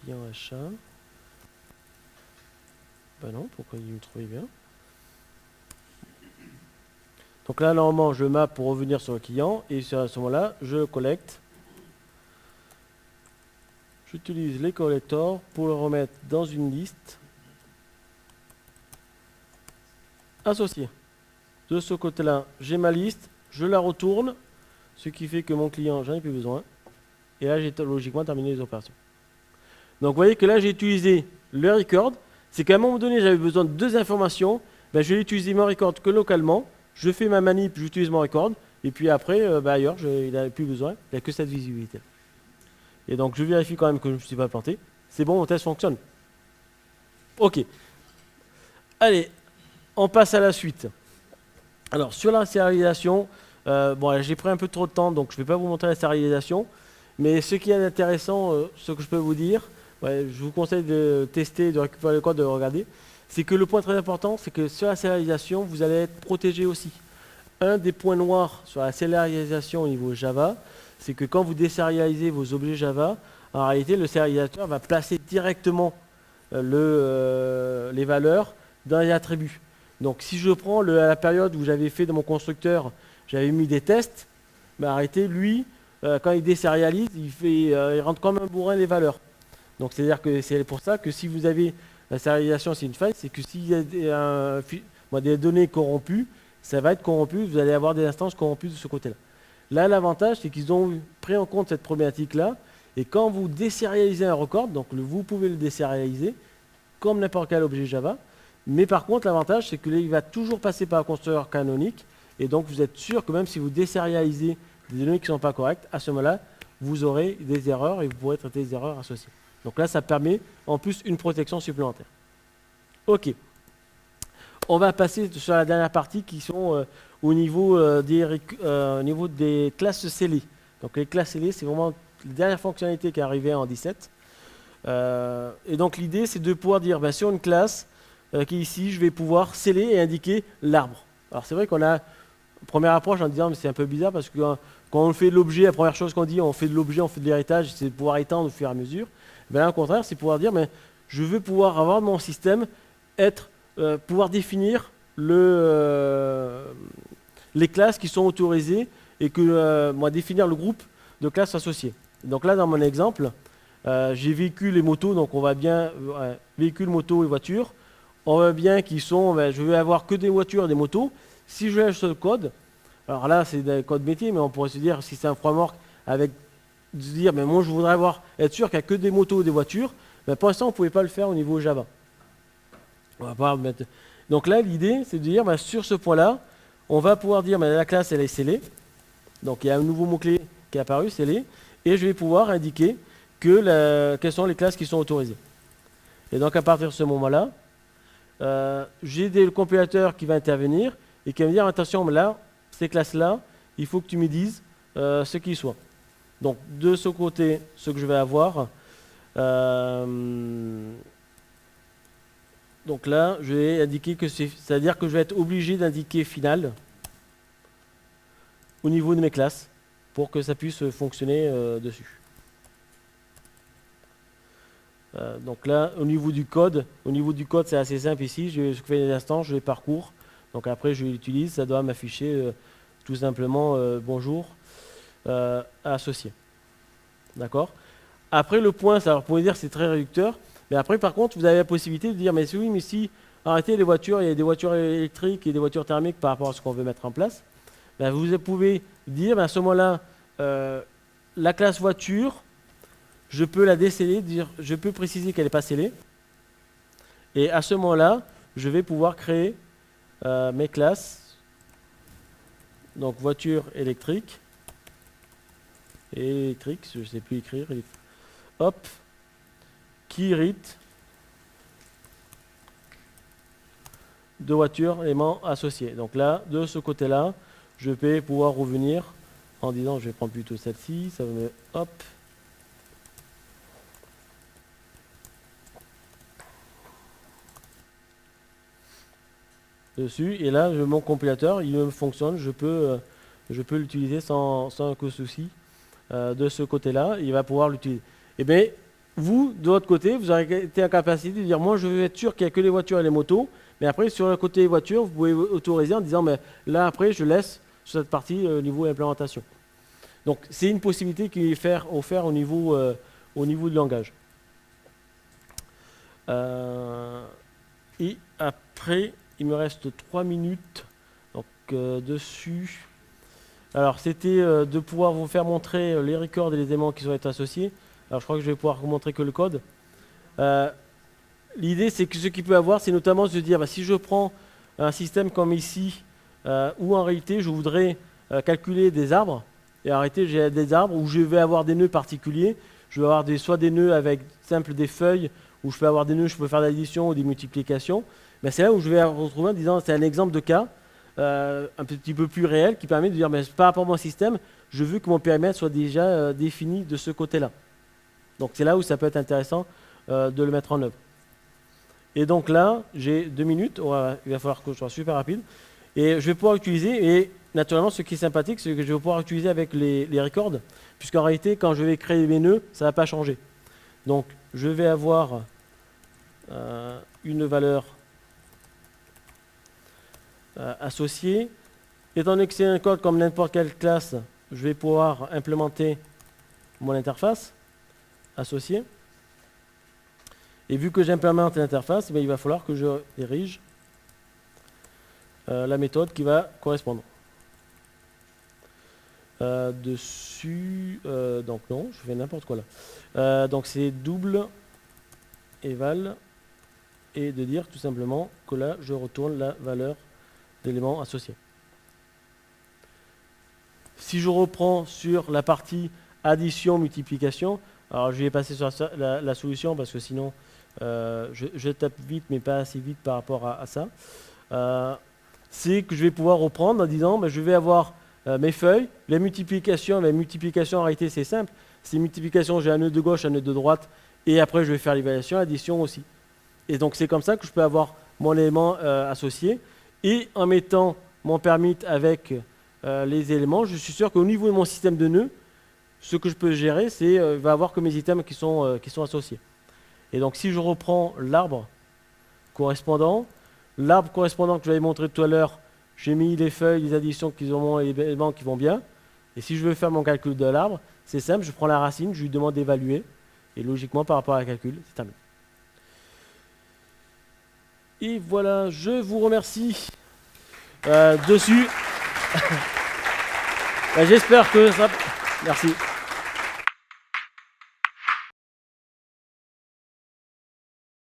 client achat. Ben non, pourquoi il me trouvait bien? Donc là, normalement, je map pour revenir sur le client et à ce moment-là, je le collecte. J'utilise les collectors pour le remettre dans une liste associée. De ce côté-là, j'ai ma liste, je la retourne, ce qui fait que mon client, j'en ai plus besoin. Et là, j'ai logiquement terminé les opérations. Donc vous voyez que là, j'ai utilisé le record. C'est qu'à un moment donné, j'avais besoin de deux informations. Ben, je vais utiliser mon record que localement. Je fais ma manip, j'utilise mon record. Et puis après, ailleurs, il n'a plus besoin. Il n'y a que cette visibilité. Et donc, je vérifie quand même que je ne me suis pas planté. C'est bon, mon test fonctionne. OK. Allez, on passe à la suite. Alors, sur la sérialisation, bon, j'ai pris un peu trop de temps, donc je ne vais pas vous montrer la sérialisation. Mais ce qui est intéressant, ce que je peux vous dire, je vous conseille de tester, de récupérer le code, de le regarder. C'est que le point très important, c'est que sur la sérialisation, vous allez être protégé aussi. Un des points noirs sur la sérialisation au niveau Java, c'est que quand vous désérialisez vos objets Java, en réalité, le sérialisateur va placer directement les valeurs dans les attributs. Donc si je prends la période où j'avais fait dans mon constructeur, j'avais mis des tests, en réalité, lui, quand il désérialise, il rentre comme un bourrin les valeurs. Donc c'est-à-dire que c'est pour ça que si vous avez la sérialisation, c'est une faille, c'est que s'il y a des données corrompues, ça va être corrompu, vous allez avoir des instances corrompues de ce côté-là. Là, l'avantage, c'est qu'ils ont pris en compte cette problématique-là, et quand vous désérialisez un record, donc vous pouvez le désérialiser, comme n'importe quel objet Java, mais par contre, l'avantage, c'est qu'il va toujours passer par un constructeur canonique, et donc vous êtes sûr que même si vous désérialisez des données qui ne sont pas correctes, à ce moment-là, vous aurez des erreurs, et vous pourrez traiter des erreurs associées. Donc là, ça permet en plus une protection supplémentaire. OK. On va passer sur la dernière partie qui sont au niveau des classes scellées. Donc les classes scellées, c'est vraiment la dernière fonctionnalité qui est arrivée en 17. Et donc l'idée, c'est de pouvoir dire, sur une classe qui est ici, je vais pouvoir sceller et indiquer l'arbre. Alors c'est vrai qu'on a une première approche en disant, mais c'est un peu bizarre parce que quand on fait de l'objet, la première chose qu'on dit, on fait de l'objet, on fait de l'héritage, c'est de pouvoir étendre au fur et à mesure. Là, au contraire, c'est pouvoir dire, mais je veux pouvoir avoir mon système pouvoir définir les classes qui sont autorisées et définir le groupe de classes associées. Donc là, dans mon exemple, j'ai véhicule et moto, donc on va bien véhicule, moto et voiture. On voit bien qu'ils sont, je vais avoir que des voitures et des motos, Si je lâche ce code, alors là c'est des codes métiers, mais on pourrait se dire, si c'est un framework avec, de se dire, mais moi je voudrais être sûr qu'il n'y a que des motos ou des voitures, mais pour l'instant on ne pouvait pas le faire au niveau Java. On va pas mettre... Donc là l'idée c'est de dire, bah, sur ce point-là, on va pouvoir dire, bah, la classe elle est scellée, donc il y a un nouveau mot-clé qui est apparu, scellé, et je vais pouvoir indiquer quelles sont les classes qui sont autorisées. Et donc à partir de ce moment-là, j'ai le compilateur qui va intervenir et qui va me dire attention, mais là, ces classes-là, il faut que tu me dises ce qu'ils soient. Donc de ce côté, ce que je vais avoir, donc là, je vais indiquer que c'est-à-dire que je vais être obligé d'indiquer final au niveau de mes classes pour que ça puisse fonctionner dessus. Donc là, au niveau du code, c'est assez simple ici. Je fais des instances, je les parcours. Donc après, je l'utilise. Ça doit m'afficher tout simplement bonjour associé. D'accord. Après, le point, ça, alors, pour dire c'est très réducteur. Mais après, par contre, vous avez la possibilité de dire mais oui, mais si arrêtez les voitures, il y a des voitures électriques et des voitures thermiques par rapport à ce qu'on veut mettre en place. Ben, vous pouvez dire ben, à ce moment-là, la classe voiture. Je peux la déceler, je peux préciser qu'elle n'est pas scellée. Et à ce moment-là, je vais pouvoir créer mes classes. Donc voiture électrique. Électrique, je ne sais plus écrire. Hop. Kirit. De voiture, éléments associés. Donc là, de ce côté-là, je vais pouvoir revenir en disant, je vais prendre plutôt celle-ci. Ça va me... Hop. Dessus et là mon compilateur il fonctionne, je peux l'utiliser sans aucun souci de ce côté là, il va pouvoir l'utiliser. Et bien vous de l'autre côté vous aurez été en capacité de dire moi je veux être sûr qu'il n'y a que les voitures et les motos, mais après sur le côté voiture vous pouvez autoriser en disant mais là après je laisse sur cette partie niveau implémentation. Donc c'est une possibilité qui est offerte au niveau du langage. Et après il me reste 3 minutes donc, dessus. Alors, c'était de pouvoir vous faire montrer les records et les éléments qui sont associés. Alors, je crois que je vais pouvoir vous montrer que le code. L'idée, c'est que ce qu'il peut avoir, c'est notamment de se dire, bah, si je prends un système comme ici, où en réalité, je voudrais calculer des arbres, et en réalité, j'ai des arbres où je vais avoir des nœuds particuliers. Je vais avoir soit des nœuds avec simple des feuilles, où je peux avoir des nœuds, je peux faire de l'addition ou des multiplications. Ben c'est là où je vais retrouver en disant c'est un exemple de cas un petit peu plus réel qui permet de dire mais par rapport à mon système, je veux que mon périmètre soit déjà défini de ce côté-là. Donc c'est là où ça peut être intéressant de le mettre en œuvre. Et donc là, j'ai 2 minutes, il va falloir que je sois super rapide. Et je vais pouvoir utiliser, et naturellement ce qui est sympathique, c'est que je vais pouvoir utiliser avec les records, puisqu'en réalité quand je vais créer mes nœuds, ça ne va pas changer. Donc je vais avoir une valeur associé. Étant donné que c'est un code comme n'importe quelle classe, je vais pouvoir implémenter mon interface associée. Et vu que j'implémente l'interface, il va falloir que je dirige la méthode qui va correspondre. Dessus, donc non, je fais n'importe quoi là. Donc c'est double eval et de dire tout simplement que là, je retourne la valeur d'éléments associés. Si je reprends sur la partie addition, multiplication, alors je vais passer sur la solution parce que sinon je tape vite mais pas assez vite par rapport à ça. C'est que je vais pouvoir reprendre en disant je vais avoir mes feuilles, les multiplications en réalité c'est simple, c'est multiplication, j'ai un nœud de gauche, un nœud de droite et après je vais faire l'évaluation, addition aussi. Et donc c'est comme ça que je peux avoir mon élément associé. Et en mettant mon permit avec les éléments, je suis sûr qu'au niveau de mon système de nœuds, ce que je peux gérer, c'est va avoir que mes items qui sont associés. Et donc si je reprends l'arbre correspondant que je vous avais montré tout à l'heure, j'ai mis les feuilles, les additions qui ont les éléments qui vont bien. Et si je veux faire mon calcul de l'arbre, c'est simple, je prends la racine, je lui demande d'évaluer. Et logiquement, par rapport à la calcul, c'est terminé. Et voilà, je vous remercie dessus. J'espère que ça... Merci.